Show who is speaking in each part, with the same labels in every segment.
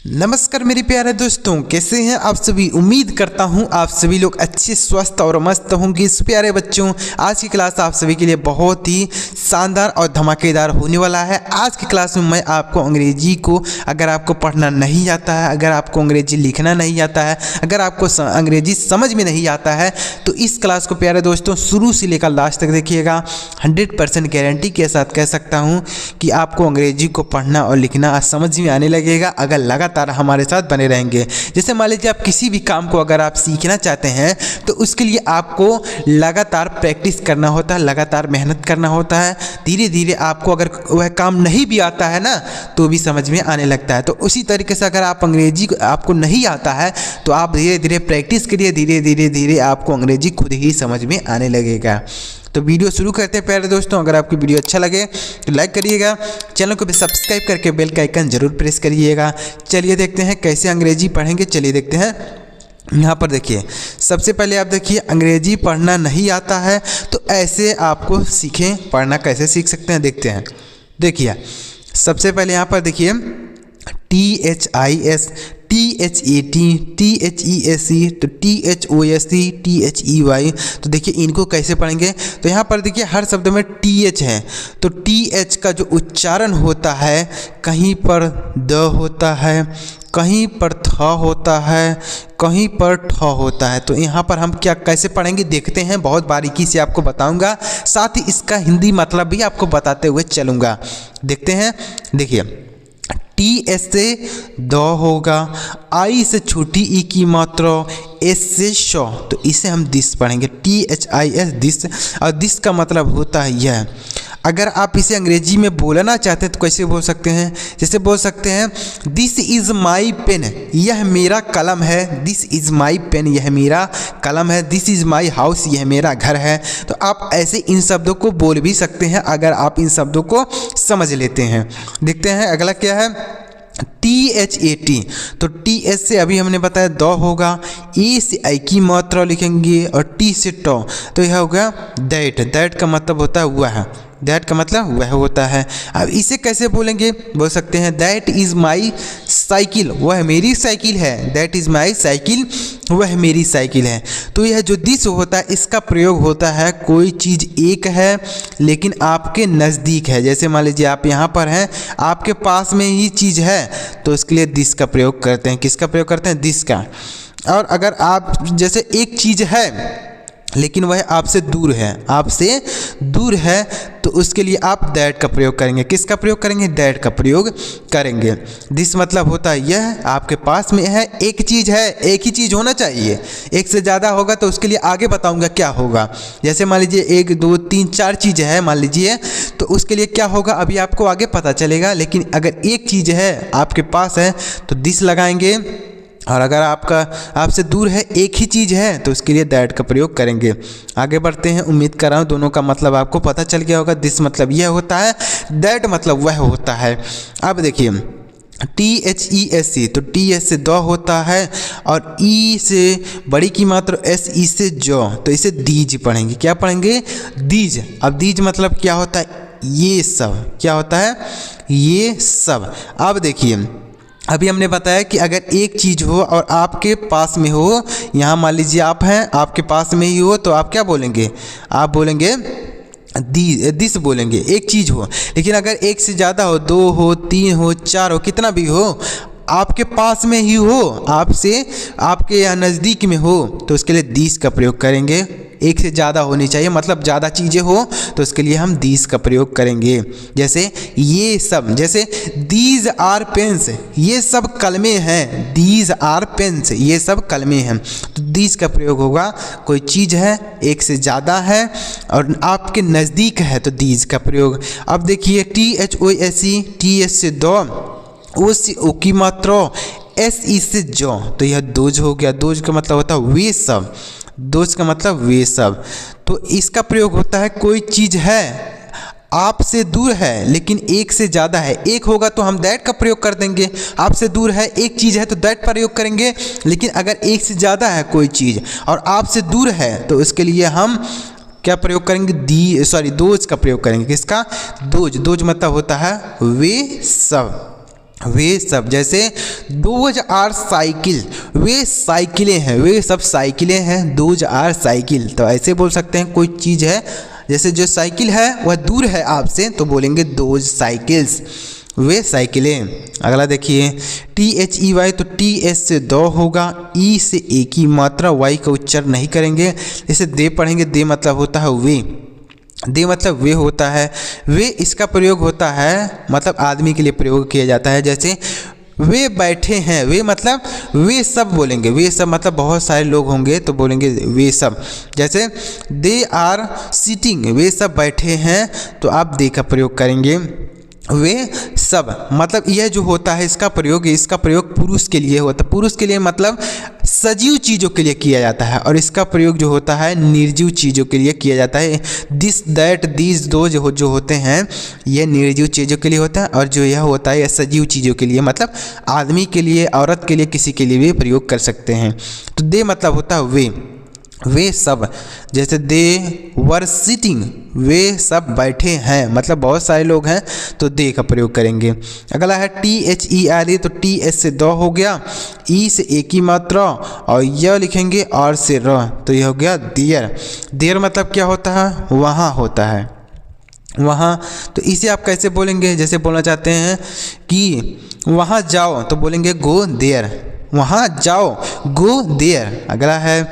Speaker 1: नमस्कार मेरे प्यारे दोस्तों, कैसे हैं आप सभी। उम्मीद करता हूं आप सभी लोग अच्छे स्वस्थ और मस्त होंगे। इस प्यारे बच्चों, आज की क्लास आप सभी के लिए बहुत ही शानदार और धमाकेदार होने वाला है। आज की क्लास में मैं आपको अंग्रेजी को, अगर आपको पढ़ना नहीं आता है, अगर आपको अंग्रेजी लिखना नहीं आता है, अगर आपको अंग्रेजी समझ में नहीं आता है, तो इस क्लास को प्यारे दोस्तों शुरू से लेकर लास्ट तक देखिएगा। 100% गारंटी के साथ कह सकता हूँ कि आपको अंग्रेजी को पढ़ना और लिखना समझ में आने लगेगा अगर लगातार हमारे साथ बने रहेंगे। जैसे मान लीजिए आप किसी भी काम को अगर आप सीखना चाहते हैं तो उसके लिए आपको लगातार प्रैक्टिस करना होता है, लगातार मेहनत करना होता है। धीरे धीरे आपको अगर वह काम नहीं भी आता है ना तो भी समझ में आने लगता है। तो उसी तरीके से अगर आप अंग्रेजी आपको नहीं आता है तो आप धीरे धीरे प्रैक्टिस करिए, धीरे धीरे आपको अंग्रेजी खुद ही समझ में आने लगेगा। तो वीडियो शुरू करते हैं प्यारे दोस्तों। अगर आपकी वीडियो अच्छा लगे तो लाइक करिएगा, चैनल को भी सब्सक्राइब करके बेल का आइकन जरूर प्रेस करिएगा। चलिए देखते हैं कैसे अंग्रेजी पढ़ेंगे। चलिए देखते हैं। यहाँ पर देखिए, सबसे पहले आप देखिए, अंग्रेजी पढ़ना नहीं आता है तो ऐसे आपको सीखें, पढ़ना कैसे सीख सकते हैं देखते हैं। देखिए सबसे पहले यहाँ पर देखिए THIS, THAT, THESE, तो THOSE, THEY। तो देखिए इनको कैसे पढ़ेंगे। तो यहाँ पर देखिए हर शब्द में TH है, तो TH का जो उच्चारण होता है, कहीं पर द होता है, कहीं पर थ होता है, कहीं पर ठ होता है। तो यहाँ पर हम क्या कैसे पढ़ेंगे देखते हैं। बहुत बारीकी से आपको बताऊंगा, साथ ही इसका हिंदी मतलब भी आपको बताते हुए चलूँगा। देखते हैं। देखिए TS से द होगा, आई से छोटी ई की मात्रा, एस से श, तो इसे हम दिस पढ़ेंगे, THIS दिस। और दिस का मतलब होता है यह। अगर आप इसे अंग्रेजी में बोलना चाहते हैं तो कैसे बोल सकते हैं। जैसे बोल सकते हैं दिस इज़ माई पेन, यह मेरा कलम है। दिस इज़ माई पेन, यह मेरा कलम है। दिस इज़ माई हाउस, यह मेरा घर है। तो आप ऐसे इन शब्दों को बोल भी सकते हैं अगर आप इन शब्दों को समझ लेते हैं। देखते हैं अगला क्या है, THAT, तो TS से अभी हमने बताया द होगा, ए से आई की मात्रा लिखेंगे और T से ट, तो यह होगा दैट। दैट का मतलब होता है वह, दैट का मतलब वह होता है। अब इसे कैसे बोलेंगे, बोल सकते हैं दैट इज़ माई साइकिल, वह मेरी साइकिल है। दैट इज़ माई साइकिल, वह मेरी साइकिल है। तो यह जो दिस होता है इसका प्रयोग होता है, कोई चीज़ एक है लेकिन आपके नज़दीक है। जैसे मान लीजिए आप यहाँ पर हैं, आपके पास में ही चीज़ है, तो इसके लिए दिस का प्रयोग करते हैं। किसका प्रयोग करते हैं, दिस का। और अगर आप जैसे एक चीज़ है लेकिन वह आपसे दूर है, आपसे दूर है, तो उसके लिए आप दैट का प्रयोग करेंगे। किसका प्रयोग करेंगे, दैट का प्रयोग करेंगे। दिस मतलब होता है यह आपके पास में है, एक चीज़ है, एक ही चीज़ होना चाहिए। एक से ज़्यादा होगा तो उसके लिए आगे बताऊंगा क्या होगा। जैसे मान लीजिए 1 2 3 4 चीज़ें हैं मान लीजिए, तो उसके लिए क्या होगा अभी आपको आगे पता चलेगा। लेकिन अगर एक चीज़ है आपके पास है तो दिस लगाएंगे, और अगर आपसे दूर है, एक ही चीज़ है, तो उसके लिए दैट का प्रयोग करेंगे। आगे बढ़ते हैं। उम्मीद कर रहा हूँ दोनों का मतलब आपको पता चल गया होगा। दिस मतलब यह होता है, दैट मतलब वह होता है। अब देखिए THESE, तो TS से द होता है और E से बड़ी की मात्रा SE से जो, तो इसे दीज पढ़ेंगे। क्या पढ़ेंगे, दीज। अब दीज मतलब क्या होता है, ये सब। क्या होता है, ये सब। अब देखिए अभी हमने बताया कि अगर एक चीज़ हो और आपके पास में हो, यहाँ मान लीजिए आप हैं, आपके पास में ही हो, तो आप क्या बोलेंगे, आप बोलेंगे दिस बोलेंगे, एक चीज़ हो। लेकिन अगर एक से ज़्यादा हो, 2 हो, 3 हो, 4 हो, कितना भी हो, आपके पास में ही हो, आपसे आपके यहाँ नज़दीक में हो, तो उसके लिए दिस का प्रयोग करेंगे। एक से ज़्यादा होनी चाहिए, मतलब ज़्यादा चीज़ें हो, तो उसके लिए हम दिस का प्रयोग करेंगे। जैसे ये सब, जैसे दीज आर पेन्स, ये सब कलमें हैं। दीज आर पेन्स, ये सब कलमें हैं, तो दिस का प्रयोग होगा। कोई चीज़ है, एक से ज़्यादा है और आपके नज़दीक है, तो दीज का प्रयोग। अब देखिए THOSE, TS से द, ओ से ओ की मात्रा, SE से जो, तो यह दोज हो गया। दोज का मतलब होता है वे सब। दोज का मतलब वे सब। तो इसका प्रयोग होता है, कोई चीज़ है आपसे दूर है लेकिन एक से ज़्यादा है। एक होगा तो हम दैट का प्रयोग कर देंगे। आपसे दूर है, एक चीज़ है तो दैट प्रयोग करेंगे। लेकिन अगर एक से ज़्यादा है कोई चीज़ और आपसे दूर है, तो इसके लिए हम क्या प्रयोग करेंगे, दोज का प्रयोग करेंगे। किसका, दोज। दोज मतलब होता है वे सब। वे सब, जैसे दोज आर साइकिल, वे साइकिलें हैं, वे सब साइकिलें हैं, दोज आर साइकिल। तो ऐसे बोल सकते हैं कोई चीज़ है, जैसे जो साइकिल है वह दूर है आपसे तो बोलेंगे दोज साइकिल्स, वे साइकिलें। अगला देखिए THEY, तो TH से द होगा, E से ए की मात्रा, Y का उच्चारण नहीं करेंगे। जैसे दे पढ़ेंगे, दे मतलब होता है वे, दे मतलब वे होता है, वे इसका प्रयोग होता है मतलब आदमी के लिए प्रयोग किया जाता है। जैसे वे बैठे हैं, वे मतलब वे सब बोलेंगे, वे सब मतलब बहुत सारे लोग होंगे तो बोलेंगे वे सब। जैसे दे आर सिटिंग, वे सब बैठे हैं तो आप दे का प्रयोग करेंगे, वे सब मतलब यह जो होता है इसका प्रयोग पुरुष के लिए होता है, पुरुष के लिए मतलब सजीव चीज़ों के लिए किया जाता है, और इसका प्रयोग जो होता है निर्जीव चीज़ों के लिए किया जाता है। दिस दैट दीज दो जो होते हैं ये निर्जीव चीज़ों के लिए होता है, और जो यह होता है यह सजीव चीज़ों के लिए मतलब आदमी के लिए, औरत के लिए, किसी के लिए भी प्रयोग कर सकते हैं। तो दे मतलब होता है वे सब। जैसे दे वर सिटिंग, वे सब बैठे हैं मतलब बहुत सारे लोग हैं तो दे का प्रयोग करेंगे। अगला है THERE, तो TH से द हो गया, E से ए की मात्रा, और यह लिखेंगे R से र, तो यह हो गया देयर। देयर मतलब क्या होता है, वहाँ होता है, वहाँ। तो इसे आप कैसे बोलेंगे, जैसे बोलना चाहते हैं कि वहाँ जाओ तो बोलेंगे गो देयर, वहाँ जाओ गो देयर। अगला है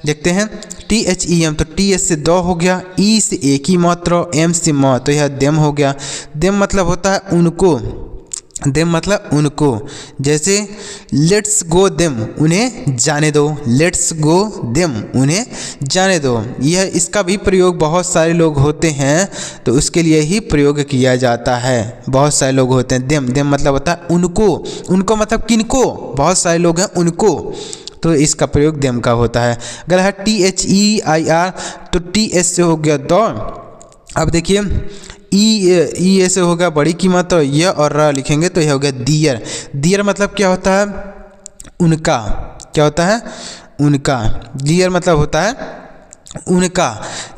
Speaker 1: देखते हैं THEM, तो TH से द हो गया, E से ए की मात्रा, M से म, तो यह देम हो गया। देम मतलब होता है उनको, देम मतलब उनको। जैसे लेट्स गो देम, उन्हें जाने दो, लेट्स गो देम, उन्हें जाने दो। यह इसका भी प्रयोग बहुत सारे लोग होते हैं तो उसके लिए ही प्रयोग किया जाता है, बहुत सारे लोग होते हैं। देम, देम मतलब होता है उनको, उनको मतलब किनको, बहुत सारे लोग हैं उनको, तो इसका प्रयोग देम का होता है। अगर है THEIR, तो TH से हो गया द। अब देखिए ई ऐसे होगा बड़ी की मात्रा, य और र लिखेंगे तो यह हो गया दियर। दियर मतलब क्या होता है, उनका, क्या होता है, उनका। दियर मतलब होता है उनका।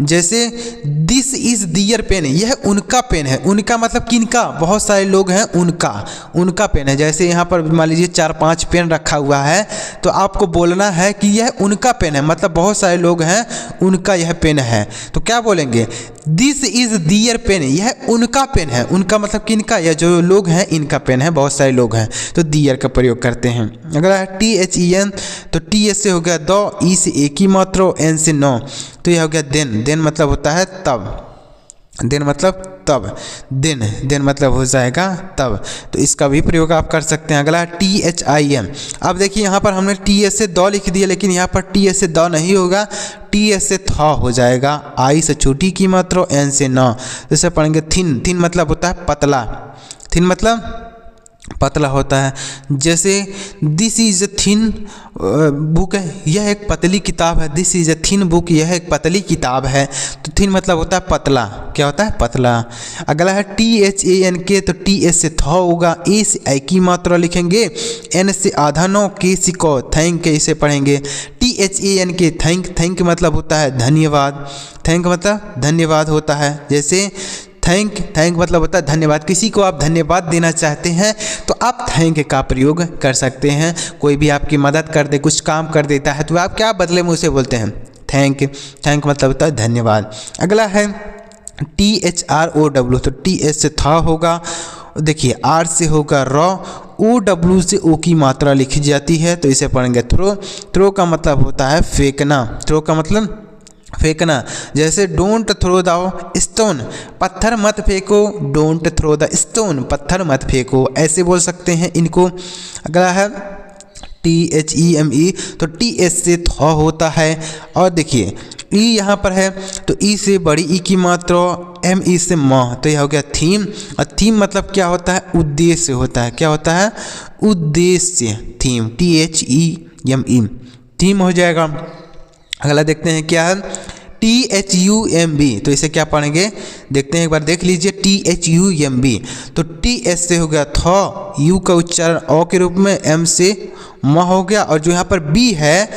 Speaker 1: जैसे दिस इज़ दियर पेन, यह उनका पेन है, उनका मतलब किनका, बहुत सारे लोग हैं उनका, उनका पेन है। जैसे यहाँ पर मान लीजिए 4-5 पेन रखा हुआ है तो आपको बोलना है कि यह उनका पेन है, मतलब बहुत सारे लोग हैं उनका यह पेन है, तो क्या बोलेंगे, दिस इज़ दियर पेन, यह उनका पेन है। उनका मतलब किनका, यह जो लोग हैं इनका पेन है, बहुत सारे लोग हैं तो दियर का प्रयोग करते हैं। अगला है THEN, तो TH से हो गया द, E से ए की मात्रा, N से नो, तो यह हो गया देन। देन मतलब होता है तब, देन मतलब तब, देन, देन मतलब हो जाएगा तब, तो इसका भी प्रयोग आप कर सकते हैं। अगला है THIM। अब देखिए यहाँ पर हमने TH से द लिख दिया, लेकिन यहाँ पर TH से द नहीं होगा, TH से थ हो जाएगा, I से छोटी की मात्रा, N से न। जैसे पढ़ेंगे थिन, थिन मतलब होता है पतला, थिन मतलब पतला होता है। जैसे this is a thin book है, यह एक पतली किताब है, this is a thin book, यह एक पतली किताब है, तो थिन मतलब होता है पतला, क्या होता है, पतला। अगला है THANK, तो TH से थ होगा, A से आई की मात्रा लिखेंगे, N से आधा नो, K से को, थैंक, इसे पढ़ेंगे THANK, थैंक, थैंक मतलब होता है धन्यवाद, थैंक मतलब धन्यवाद होता है। जैसे थैंक, थैंक मतलब होता है धन्यवाद, किसी को आप धन्यवाद देना चाहते हैं तो आप थैंक का प्रयोग कर सकते हैं। कोई भी आपकी मदद कर दे, कुछ काम कर देता है तो आप क्या बदले में उसे बोलते हैं, थैंक। थैंक मतलब होता है धन्यवाद। अगला है THROW, तो TH से था होगा, देखिए R से होगा र, OW से O की मात्रा लिखी जाती है तो इसे पढ़ेंगे थ्रो। थ्रो का मतलब होता है फेंकना, थ्रो का मतलब फेंकना। जैसे डोंट थ्रो द स्टोन, पत्थर मत फेंको, डोंट थ्रो द स्टोन, पत्थर मत फेंको, ऐसे बोल सकते हैं इनको। अगला है THEME, तो TH से थ होता है, और देखिए E यहाँ पर है तो E से बड़ी ई की मात्रा, ME से म, तो यह हो गया थीम। और थीम मतलब क्या होता है, उद्देश्य होता है, क्या होता है, उद्देश्य, थीम, THEME, थीम हो जाएगा। अगला देखते हैं क्या है THUMB, तो इसे क्या पढ़ेंगे देखते हैं, एक बार देख लीजिए THUMB, तो TH से हो गया थ, U का उच्चारण ओ के रूप में, M से म हो गया, और जो यहाँ पर B है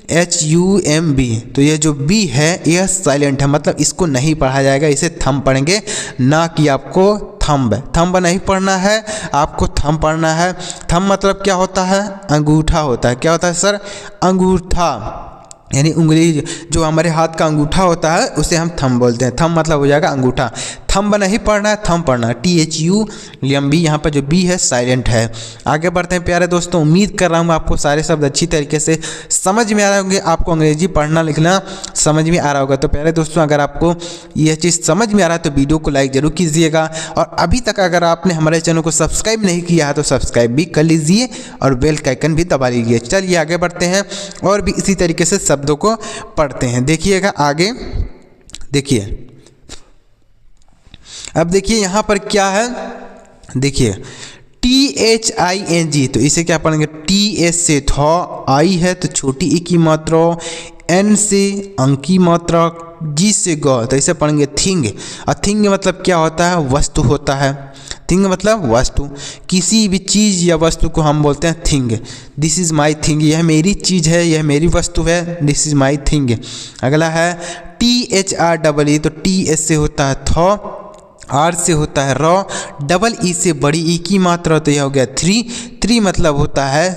Speaker 1: HUMB, तो ये जो B है यह साइलेंट है, मतलब इसको नहीं पढ़ा जाएगा, इसे थंब पढ़ेंगे, ना कि आपको थंब। थंब नहीं पढ़ना है, आपको थंब पढ़ना है। थंब मतलब क्या होता है? अंगूठा होता है। क्या होता है सर? अंगूठा, यानी उंगली, जो हमारे हाथ का अंगूठा होता है उसे हम थंब बोलते हैं। थंब मतलब हो जाएगा अंगूठा। थंब नहीं पढ़ना है, थंब पढ़ना है। THUMB, यहाँ पर जो B है साइलेंट है। आगे बढ़ते हैं प्यारे दोस्तों। उम्मीद कर रहा हूँ आपको सारे शब्द अच्छी तरीके से समझ में आ रहे होंगे, आपको अंग्रेजी पढ़ना लिखना समझ में आ रहा होगा। तो प्यारे दोस्तों, अगर आपको यह चीज़ समझ में आ रहा है तो वीडियो को लाइक ज़रूर कीजिएगा, और अभी तक अगर आपने हमारे चैनल को सब्सक्राइब नहीं किया है तो सब्सक्राइब भी कर लीजिए और बेल का आइकन भी दबा लीजिए। चलिए आगे बढ़ते हैं और भी इसी तरीके से शब्दों को पढ़ते हैं। देखिएगा आगे, देखिए अब देखिए यहाँ पर क्या है, देखिए THING, तो इसे क्या पढ़ेंगे? TS से थौ, आई है तो छोटी ई की मात्रा, N से अंक की मात्रा, G से ग, तो इसे पढ़ेंगे थिंग। और थिंग मतलब क्या होता है? वस्तु होता है। थिंग मतलब वस्तु, किसी भी चीज़ या वस्तु को हम बोलते हैं thing. This is my thing, यह मेरी चीज़ है, यह मेरी वस्तु है, दिस इज़ माई थिंग। अगला है THREE, तो TS से होता है थौ, R से होता है रॉ, डबल ई से बड़ी ई की मात्रा, तो यह हो गया थ्री। थ्री मतलब होता है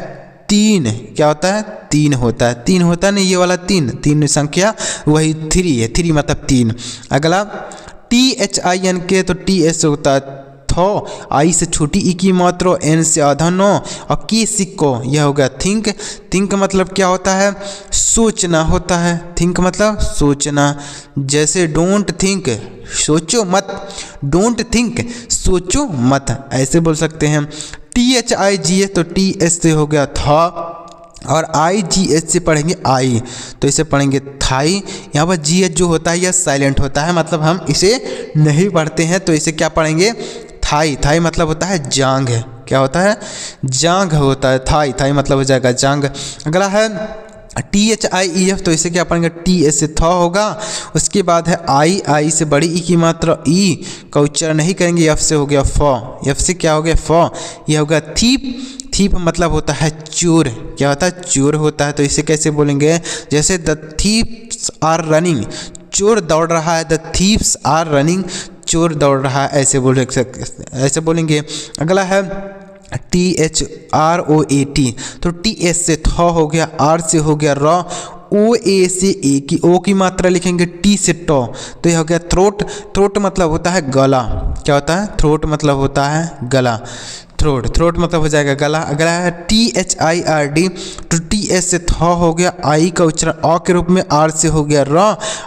Speaker 1: तीन। क्या होता है? तीन होता है। तीन होता है नहीं, ये वाला तीन, तीन संख्या वही थ्री है, थ्री मतलब तीन। अगला THINK, तो TS से होता है थौ, आई से छोटी ई की मात्रा, N से आधा नौ, और K सिक्को, यह हो गया थिंक। थिंक मतलब क्या होता है? सोचना होता है। थिंक मतलब सोचना, जैसे डोंट थिंक, सोचो मत, डोंट थिंक, सोचो मत, ऐसे बोल सकते हैं। THIGH, तो TS से हो गया था, और IGH से पढ़ेंगे आई, तो इसे पढ़ेंगे थाई। यहाँ पर GH जो होता है यह साइलेंट होता है, मतलब हम इसे नहीं पढ़ते हैं, तो इसे क्या पढ़ेंगे? थाई। थाई मतलब होता है जांघ। क्या होता है? जांघ होता है। थाई, थाई मतलब हो जाएगा जांघ। अगला है THIEF, तो इसे क्या पढ़ेंगे? TS से थौ होगा, उसके बाद है आई, आई से बड़ी ई की मात्रा, ई का उच्चारण नहीं करेंगे, F से हो गया फॉ, F से क्या हो गया? फॉ। यह हो गया थीप। थीप मतलब होता है चोर। क्या होता है? चोर होता है, तो इसे कैसे बोलेंगे? जैसे द थीप्स आर रनिंग, चोर दौड़ रहा है, द थीप्स आर रनिंग, चोर दौड़ रहा है, ऐसे बोल सकते, ऐसे बोलेंगे। अगला है THROAT, तो TS से थौ हो गया, R से हो गया रॉ, OA से ए की ओ की मात्रा लिखेंगे, T से टॉ, तो यह हो गया थ्रोट। थ्रोट मतलब होता है गला। क्या होता है? थ्रोट मतलब होता है गला। थ्रोट, थ्रोट मतलब हो जाएगा गला। अगला है THIRD, तो TS से थौ हो गया, आई का उच्चारण अ के रूप में, R से हो गया र,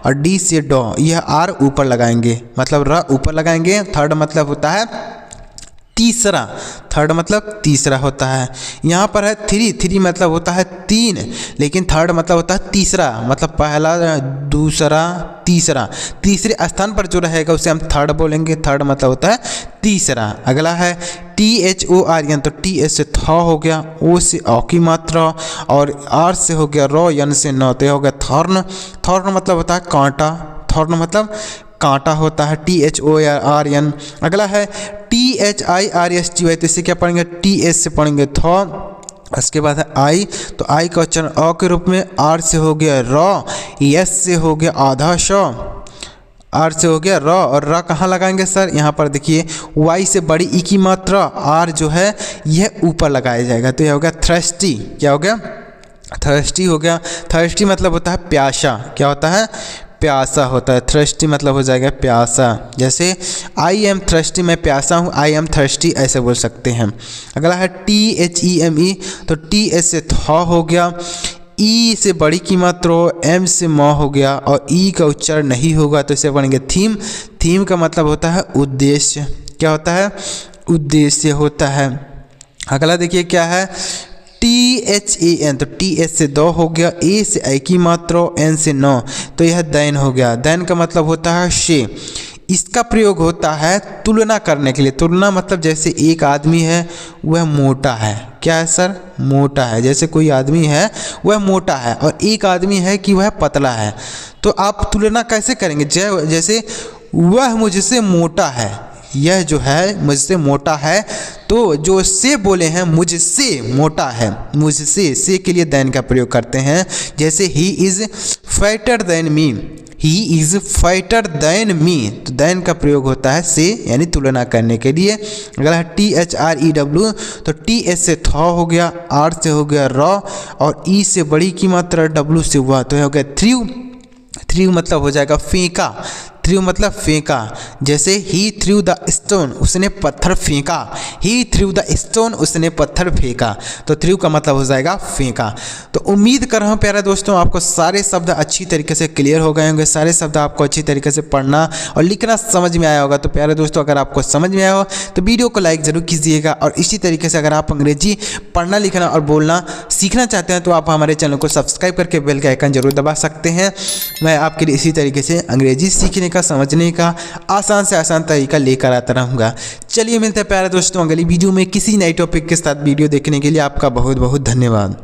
Speaker 1: और D से डॉ, यह R ऊपर लगाएंगे, मतलब र ऊपर लगाएंगे। थर्ड मतलब होता है तीसरा, थर्ड मतलब तीसरा होता है। यहाँ पर है थ्री, थ्री मतलब होता है तीन, लेकिन थर्ड मतलब होता है तीसरा, मतलब पहला, दूसरा, तीसरा, तीसरे स्थान पर जो रहेगा उसे हम थर्ड बोलेंगे। थर्ड मतलब होता है तीसरा। अगला है THORN, तो TS से थौ हो गया, O से औ की मात्रा, और R से हो गया रॉ, N से नौ, तो हो गया थॉर्न। थॉर्न मतलब होता है कांटा। थॉर्न मतलब कांटा होता है, THORN। अगला है THIRSTY, तो इसे क्या पढ़ेंगे? TS से पढ़ेंगे थौ, उसके बाद है आई, तो आई का उच्चारण अ के रूप में, R से हो गया रॉ, S से हो गया आधा शौ, R से हो गया र, और र कहाँ लगाएंगे सर? यहाँ पर देखिए Y से बड़ी ई की मात्रा, R जो है यह ऊपर लगाया जाएगा, तो यह हो गया थ्रस्टी। क्या हो गया? थर्स्टी हो गया। थर्स्टी मतलब होता है प्यासा। क्या होता है? प्यासा होता है। थर्स्टी मतलब हो जाएगा प्यासा, जैसे आई एम थर्स्टी, मैं प्यासा हूँ, आई एम थर्स्टी, ऐसे बोल सकते हैं। अगला है THEME, तो TS से थौ हो गया, ई से बड़ी की मात्रा, एम से म हो गया, और ई का उच्चारण नहीं होगा, तो इसे पढ़ेंगे थीम। थीम का मतलब होता है उद्देश्य। क्या होता है? उद्देश्य होता है। अगला देखिए क्या है? THAN, तो TS से दो हो गया, ए से आई की मात्रा, एन से नौ, तो यह दैन हो गया। दैन का मतलब होता है शे। इसका प्रयोग होता है तुलना करने के लिए। तुलना मतलब जैसे एक आदमी है वह मोटा है। क्या है सर? मोटा है। जैसे कोई आदमी है वह मोटा है और एक आदमी है कि वह पतला है, तो आप तुलना कैसे करेंगे? जैसे वह मुझसे मोटा है, यह जो है मुझसे मोटा है। तो जो से बोले हैं मुझसे मोटा है, मुझसे से के लिए देन का प्रयोग करते हैं। जैसे he is fatter than me, he is fatter than me, तो देन का प्रयोग होता है से यानी तुलना करने के लिए। अगर है THREW तो TH से थ हो गया, R से हो गया र, और E से बड़ी की मात्रा W से हुआ तो हो गया थ्रू। थ्रू मतलब हो जाएगा फेंका, थ्रू मतलब फेंका। जैसे ही थ्रू द स्टोन, उसने पत्थर फेंका, ही थ्रू द स्टोन, उसने पत्थर फेंका, तो थ्रू का मतलब हो जाएगा फेंका। तो उम्मीद कर रहा हूँ प्यारे दोस्तों आपको सारे शब्द अच्छी तरीके से क्लियर हो गए होंगे, सारे शब्द आपको अच्छी तरीके से पढ़ना और लिखना समझ में आया होगा। तो प्यारे दोस्तों अगर आपको समझ में आया हो तो वीडियो को लाइक ज़रूर कीजिएगा, और इसी तरीके से अगर आप अंग्रेजी पढ़ना लिखना और बोलना सीखना चाहते हैं तो आप हमारे चैनल को सब्सक्राइब करके बेल का आइकन जरूर दबा सकते हैं। मैं आपके लिए इसी तरीके से अंग्रेजी सीखने का, समझने का आसान से आसान तरीका लेकर आता रहूँगा। चलिए मिलते हैं प्यारे दोस्तों अगली वीडियो में किसी नए टॉपिक के साथ। वीडियो देखने के लिए आपका बहुत बहुत धन्यवाद।